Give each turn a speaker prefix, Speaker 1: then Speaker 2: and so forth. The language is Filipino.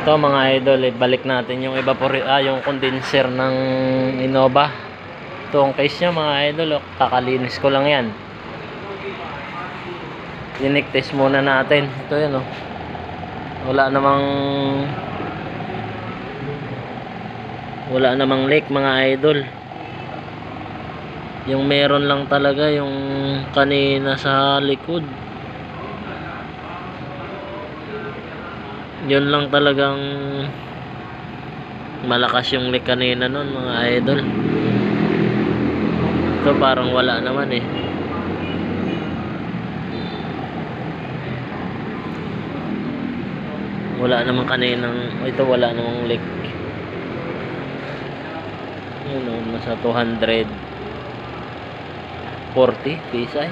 Speaker 1: Ito mga idol, balik natin yung yung condenser ng Innova. Ito ang case nya mga idol, kakalinis ko lang yan. Dinik test muna natin. Ito yan oh. Wala namang leak mga idol. Yung meron lang talaga yung kanina sa likod. Yun lang talagang malakas yung leak kanina nun mga idol. Ito parang wala naman eh. Wala naman kaninang, ito wala namang leak. Yun o, nasa 240 PSI.